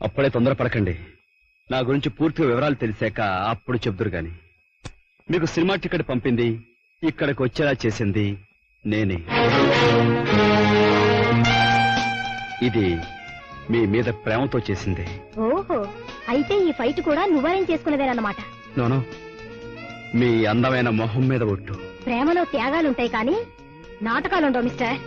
అప్పుడే తొందరపడకండి. నా గురించి పూర్తిగా వివరాలు తెలిసాక అప్పుడు చెప్దురు గాని. మీకు సినిమా టికెట్ పంపింది, ఇక్కడికి వచ్చేలా చేసింది నేనే. ఇది మీ మీద ప్రేమతో చేసింది. ఓహో, అయితే ఈ ఫైట్ కూడా నువ్వేం చేసుకునేదేనన్నమాట. నోను, మీ అందమైన మొహం మీద ఒట్టు. ప్రేమలో త్యాగాలుంటాయి కానీ నాటకాలుండవు మిస్టర్.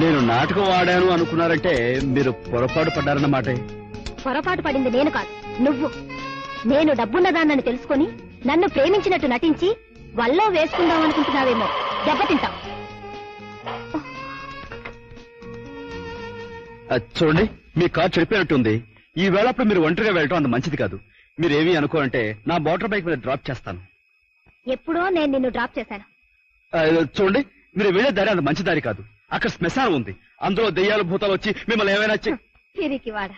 నేను నాటకం ఆడాను అనుకున్నారంటే మీరు పొరపాటు పడ్డారన్నమాట. పొరపాటు పడింది నేను కాదు, నువ్వు. నేను డబ్బున్నదాన్నని తెలుసుకొని నన్ను ప్రేమించినట్టు నటించి వల్లో వేసుకుందాం అనుకుంటున్నావేమో. దెబ్బతింటాం. చూడండి, మీ కారు చెడిపోయినట్టుంది. ఈ వేళప్పుడు మీరు ఒంటరిగా వెళ్ళటం అంత మంచిది కాదు. మీరేమీ అనుకోరంటే నా మోటార్ బైక్ మీద డ్రాప్ చేస్తాను. ఎప్పుడో నేను నిన్ను డ్రాప్ చేశాను. చూడండి, మీరు వెళ్ళే దారి అంత మంచి దారి కాదు. అక్కడ శ్మశానం ఉంది, అందులో దెయ్యాలు భూతాలు వచ్చి మిమ్మల్ని ఏమైనా తిరిగి వాడ.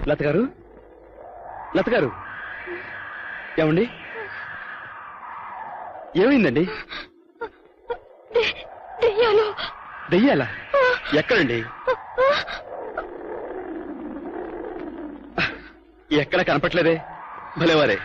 లత గారు, లత గారు, ఏమండి? ఏమైందండి? దెయ్యాలా? ఎక్కడండి? ఎక్కడ కనపట్లేదే. భలేవారే.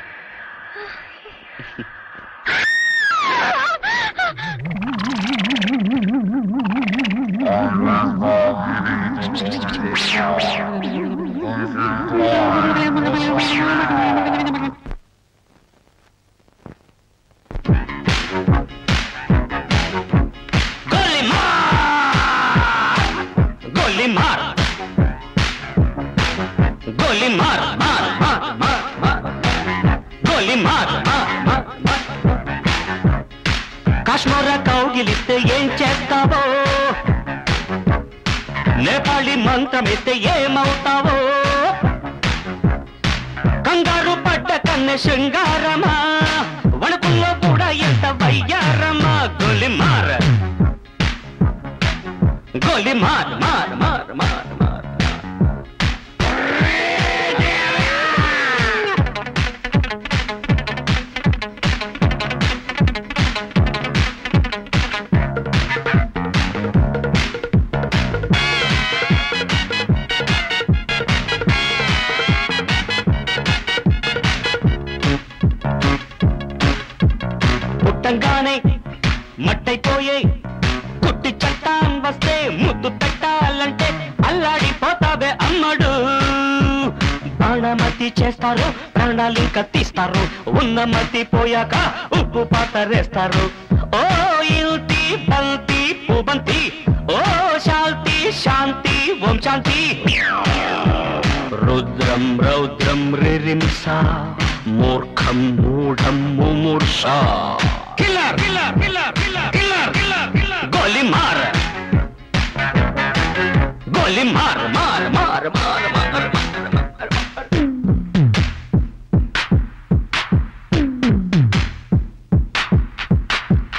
కాశ్మీర కౌగిలిస్తే ఏం చేస్తావో, నేపాళి మంత్రమిస్తే ఏమవుతావో, కంగారు పడ్డ కన్నె శృంగారమా, వణుకుల్లో కూడా ఎంత వయ్యారమా. గోలి మార్, గోలి మార్ మార్ మార్ మార్ మార్. పుట్టంగానే మట్టైపోయే కుట్టి చట్టాం వస్తే ముద్దు పెట్టాలంటే అల్లాడిపోతావే అమ్మడు. బాణమతి చేస్తారు, ప్రాణాలింక తీస్తారు, ఉన్న మతి పోయాక ఉప్పు పాతరేస్తారు. ఓ యుతి బంతి పుబంతి, ఓ శాంతి శాంతి ఓం శాంతి. రుద్రం రౌద్రం రిరింస మూర్ఖం మూఢం ముమూర్ష killer killer killer killer killer killer గోలి మార్ గోలి మార్ మార్ మార్ మార్ మార్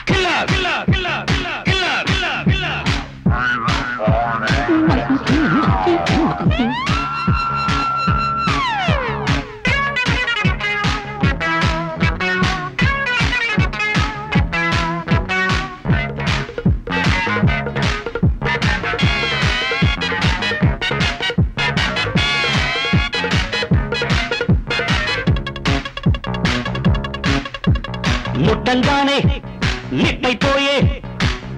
killer killer killer killer killer killer ముట్టంగానే నిట్టయిపోయే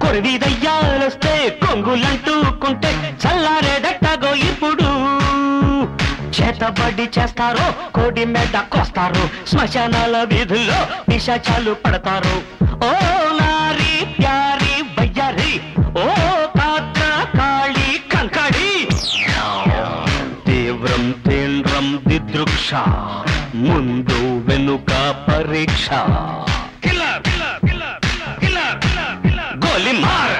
కొరివి దయ్యాలొస్తే కొంగులంటూకుంటే చల్లారేదట్టగో ఇప్పుడు చేతబడి చేస్తారో కోడి మెడ కోస్తారు శ్మశానాల వీధుల్లో పిశాచాలు పడతారు ఓ నారీ ప్యారీ బయ్యారి ఓ పాత్ర కాళీ కంకడి తీవ్రం తీవ్రం దిదృక్ష ముందు వెనుక పరీక్ష గోలి మార్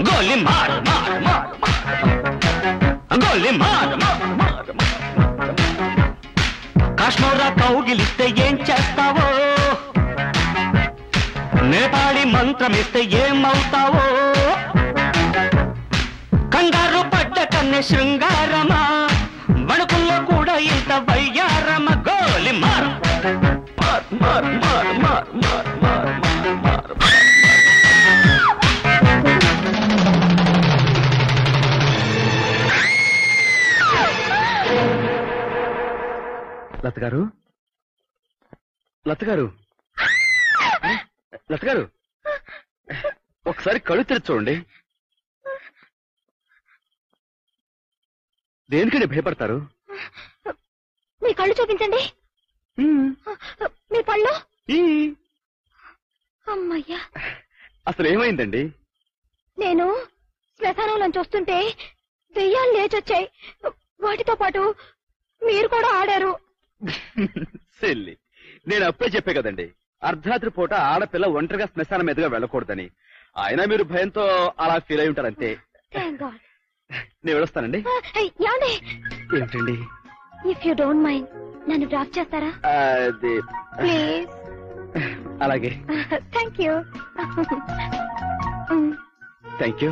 గోలి మార్ మార్ మార్ గోలి మార్ మార్ మార్ కాశ్మీరా కౌగిలిస్తే ఏం చేస్తావో నేపాళి మంత్రం ఇస్తే ఏమవుతావో కంగారు పడ్డ కన్నె శృంగారమా వణుకుల్లో కూడా ఇంత వయ్యారమ గోలి మార్ మార్ మార్ మార్ మార్ మార్ మార్ మార్ మార్ లత గారు లత గారు లత గారు ఒకసారి కళ్ళు తెరిచి చూడండి. దేనికండి భయపడతారు? మీ కళ్ళు చూపించండి. మీ పళ్ళు. అమ్మయ్యా, అసలు ఏమైందండి? నేను శ్మశానంలోంచి వస్తుంటే దెయ్యాలు లేచొచ్చాయి. వాటితో పాటు మీరు కూడా ఆడారు. సెల్లి, నేను అప్పుడే చెప్పే కదండి, అర్ధరాత్రి పూట ఆడపిల్ల ఒంటరిగా శ్మశానం మీదుగా వెళ్ళకూడదని. అయినా మీరు భయంతో అలా ఫీల్ అయి ఉంటారంతే. నేను వెళ్ళొస్తానండి. ఏమిటండి? ఇఫ్ యూ డోంట్ మైండ్ నన్ను డ్రాప్ చేస్తారా? అది ప్లీజ్. అలాగే. Thank you. Thank you.